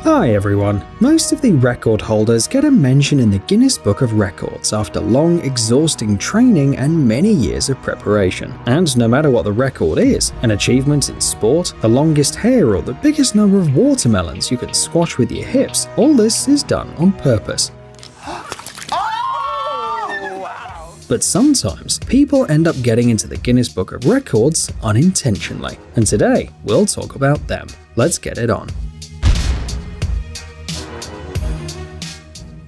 Hi everyone. Most of the record holders get a mention in the Guinness Book of Records after long, exhausting training and many years of preparation. And no matter what the record is, an achievement in sport, the longest hair, or the biggest number of watermelons you can squash with your hips, all this is done on purpose. But sometimes, people end up getting into the Guinness Book of Records unintentionally. And today, we'll talk about them. Let's get it on.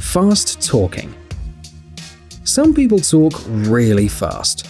Fast talking. Some people talk really fast.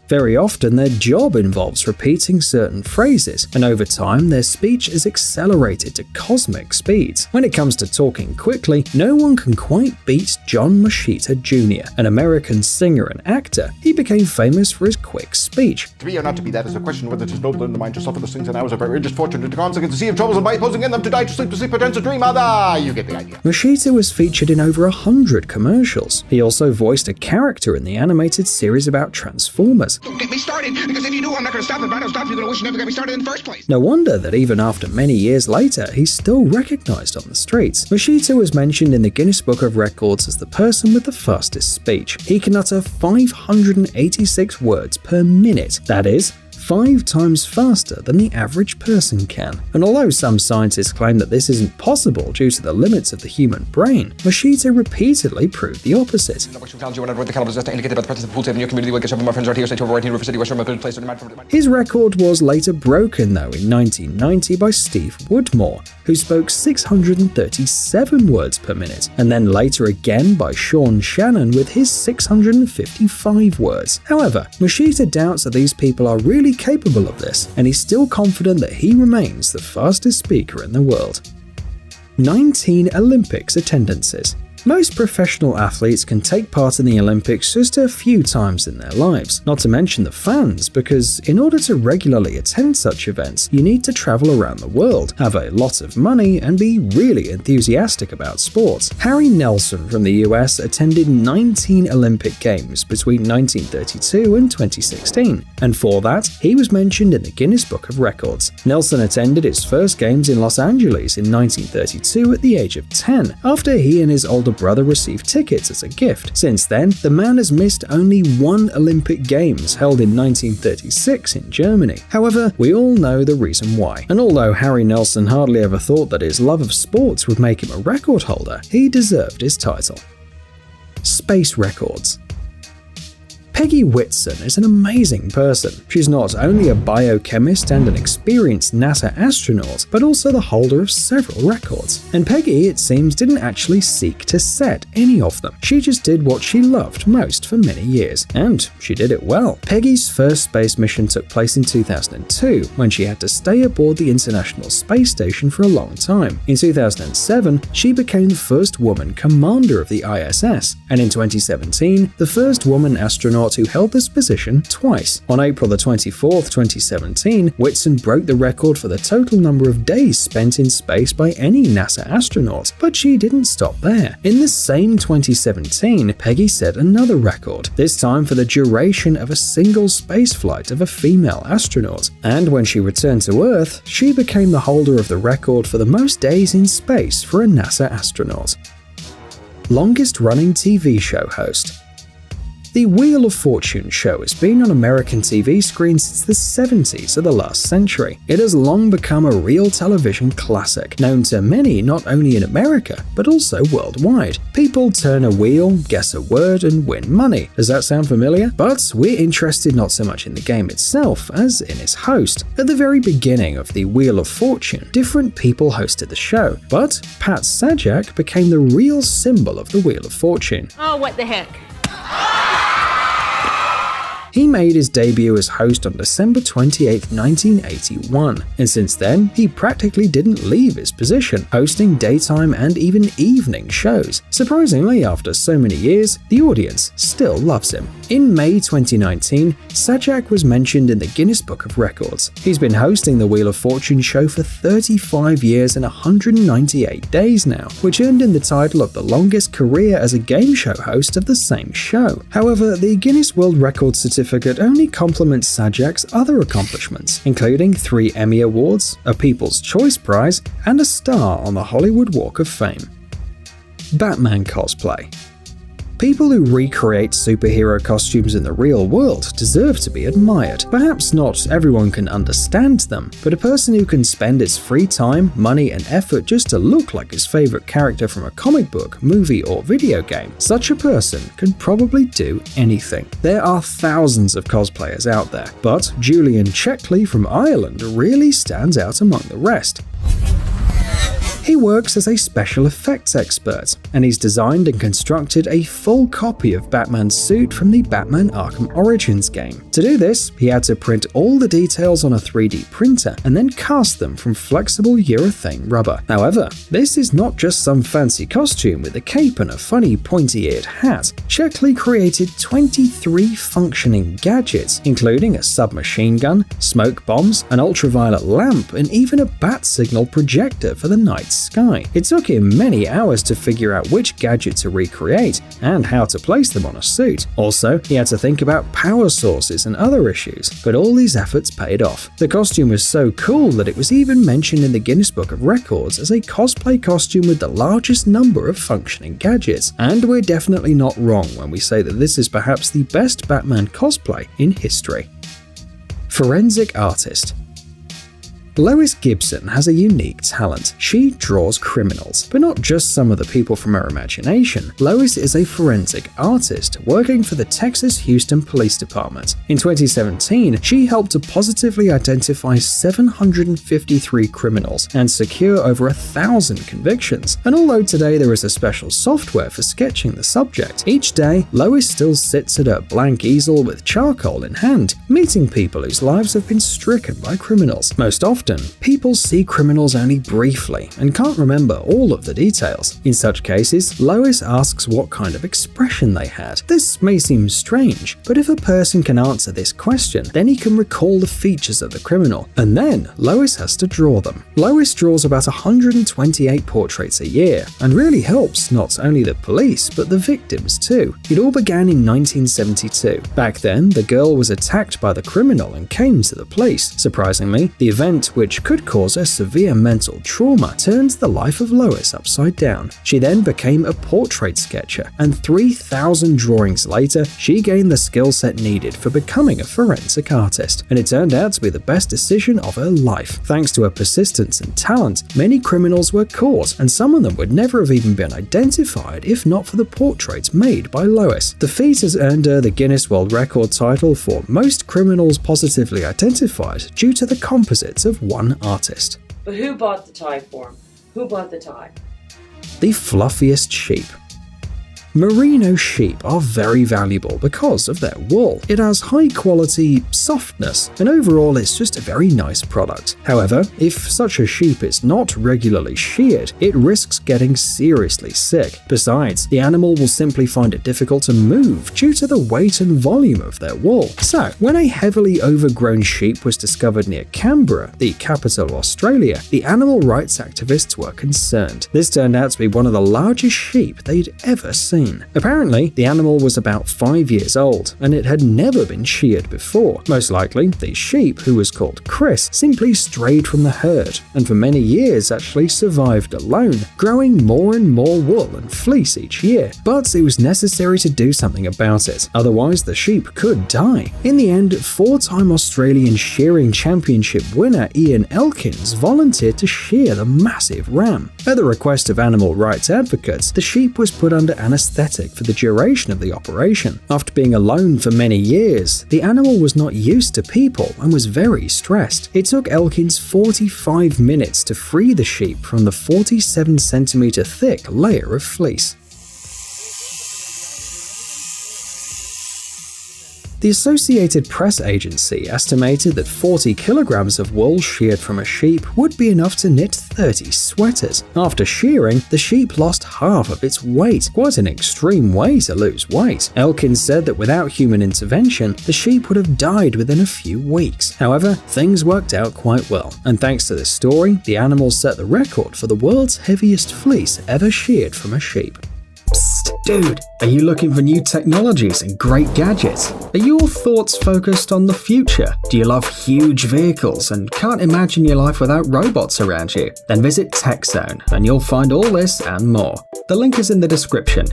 Very often, their job involves repeating certain phrases, and over time, their speech is accelerated to cosmic speeds. When it comes to talking quickly, no one can quite beat John Machita Jr., an American singer and actor. He became famous for his quick speech. To be or not to be, that is a question whether it is noble in the mind to suffer the things and hours of outrageous fortune, to consequence to see of troubles and by posing in them, to die, to sleep, pretend to dream. You get the idea. Machita was featured in over 100 commercials. He also voiced a character in the animated series about Transformers. Don't get me started, because if you do, I'm not going to stop. If I don't stop, you're going to wish you never got me started in the first place. No wonder that even after many years later, he's still recognized on the streets. Machita was mentioned in the Guinness Book of Records as the person with the fastest speech. He can utter 586 words per minute. That is 5 times faster than the average person can. And although some scientists claim that this isn't possible due to the limits of the human brain, Machita repeatedly proved the opposite. His record was later broken though in 1990 by Steve Woodmore, who spoke 637 words per minute, and then later again by Sean Shannon with his 655 words. However, Machita doubts that these people are really capable of this, and he's still confident that he remains the fastest speaker in the world. 19 Olympics attendances. Most professional athletes can take part in the Olympics just a few times in their lives, not to mention the fans, because in order to regularly attend such events, you need to travel around the world, have a lot of money, and be really enthusiastic about sports. Harry Nelson from the US attended 19 Olympic Games between 1932 and 2016, and for that, he was mentioned in the Guinness Book of Records. Nelson attended his first games in Los Angeles in 1932 at the age of 10, after he and his older brother received tickets as a gift. Since then, the man has missed only 1 Olympic Games, held in 1936 in Germany. However, we all know the reason why. And although Harry Nelson hardly ever thought that his love of sports would make him a record holder, he deserved his title. Space records. Peggy Whitson is an amazing person. She's not only a biochemist and an experienced NASA astronaut, but also the holder of several records. And Peggy, it seems, didn't actually seek to set any of them. She just did what she loved most for many years, and she did it well. Peggy's first space mission took place in 2002, when she had to stay aboard the International Space Station for a long time. In 2007, she became the first woman commander of the ISS, and in 2017, the first woman astronaut who held this position twice. On April 24, 2017, Whitson broke the record for the total number of days spent in space by any NASA astronaut, but she didn't stop there. In the same 2017, Peggy set another record, this time for the duration of a single spaceflight of a female astronaut. And when she returned to Earth, she became the holder of the record for the most days in space for a NASA astronaut. Longest running TV show host. The Wheel of Fortune show has been on American TV screens since the 70s of the last century. It has long become a real television classic, known to many not only in America, but also worldwide. People turn a wheel, guess a word, and win money. Does that sound familiar? But we're interested not so much in the game itself as in its host. At the very beginning of the Wheel of Fortune, different people hosted the show, but Pat Sajak became the real symbol of the Wheel of Fortune. Oh, what the heck? He made his debut as host on December 28, 1981, and since then, he practically didn't leave his position, hosting daytime and even evening shows. Surprisingly, after so many years, the audience still loves him. In May 2019, Sajak was mentioned in the Guinness Book of Records. He's been hosting the Wheel of Fortune show for 35 years and 198 days now, which earned him the title of the longest career as a game show host of the same show. However, the Guinness World Records certificate certificate only complements Sajak's other accomplishments, including 3 Emmy Awards, a People's Choice Prize, and a star on the Hollywood Walk of Fame. Batman cosplay. People who recreate superhero costumes in the real world deserve to be admired. Perhaps not everyone can understand them, but a person who can spend his free time, money, and effort just to look like his favorite character from a comic book, movie, or video game, such a person can probably do anything. There are thousands of cosplayers out there, but Julian Checkley from Ireland really stands out among the rest. He works as a special effects expert, and he's designed and constructed a full copy of Batman's suit from the Batman Arkham Origins game. To do this, he had to print all the details on a 3D printer and then cast them from flexible urethane rubber. However, this is not just some fancy costume with a cape and a funny pointy-eared hat. Checkley created 23 functioning gadgets, including a submachine gun, smoke bombs, an ultraviolet lamp, and even a bat signal projector for the night sky. It took him many hours to figure out which gadget to recreate and how to place them on a suit. Also, he had to think about power sources and other issues, but all these efforts paid off. The costume was so cool that it was even mentioned in the Guinness Book of Records as a cosplay costume with the largest number of functioning gadgets. And we're definitely not wrong when we say that this is perhaps the best Batman cosplay in history. Forensic artist. Lois Gibson has a unique talent. She draws criminals, but not just some of the people from her imagination. Lois is a forensic artist working for the Texas Houston Police Department. In 2017, she helped to positively identify 753 criminals and secure over 1,000 convictions. And although today there is a special software for sketching the subject, each day Lois still sits at her blank easel with charcoal in hand, meeting people whose lives have been stricken by criminals. Most often, people see criminals only briefly and can't remember all of the details. In such cases, Lois asks what kind of expression they had. This may seem strange, but if a person can answer this question, then he can recall the features of the criminal, and then Lois has to draw them. Lois draws about 128 portraits a year, and really helps not only the police, but the victims too. It all began in 1972. Back then, the girl was attacked by the criminal and came to the police. Surprisingly, the event, which could cause a severe mental trauma, turned the life of Lois upside down. She then became a portrait sketcher, and 3,000 drawings later, she gained the skill set needed for becoming a forensic artist, and it turned out to be the best decision of her life. Thanks to her persistence and talent, many criminals were caught, and some of them would never have even been identified if not for the portraits made by Lois. The feat has earned her the Guinness World Record title for most criminals positively identified due to the composites of one artist. But who bought the tie for him? Who bought the tie? The fluffiest sheep. Merino sheep are very valuable because of their wool. It has high quality softness, and overall it's just a very nice product. However, if such a sheep is not regularly sheared, it risks getting seriously sick. Besides, the animal will simply find it difficult to move due to the weight and volume of their wool. So, when a heavily overgrown sheep was discovered near Canberra, the capital of Australia, the animal rights activists were concerned. This turned out to be one of the largest sheep they'd ever seen. Apparently, the animal was about 5 years old, and it had never been sheared before. Most likely, the sheep, who was called Chris, simply strayed from the herd, and for many years actually survived alone, growing more and more wool and fleece each year. But it was necessary to do something about it, otherwise the sheep could die. In the end, 4-time Australian shearing championship winner Ian Elkins volunteered to shear the massive ram. At the request of animal rights advocates, the sheep was put under anesthetic for the duration of the operation. After being alone for many years, the animal was not used to people and was very stressed. It took Elkins 45 minutes to free the sheep from the 47-centimeter thick layer of fleece. The Associated Press agency estimated that 40 kilograms of wool sheared from a sheep would be enough to knit 30 sweaters. After shearing, the sheep lost half of its weight, quite an extreme way to lose weight. Elkins said that without human intervention, the sheep would have died within a few weeks. However, things worked out quite well, and thanks to this story, the animal set the record for the world's heaviest fleece ever sheared from a sheep. Psst, Dude, are you looking for new technologies and great gadgets? Are your thoughts focused on the future? Do you love huge vehicles and can't imagine your life without robots around you? Then visit TechZone and you'll find all this and more. The link is in the description.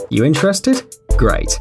You interested? Great.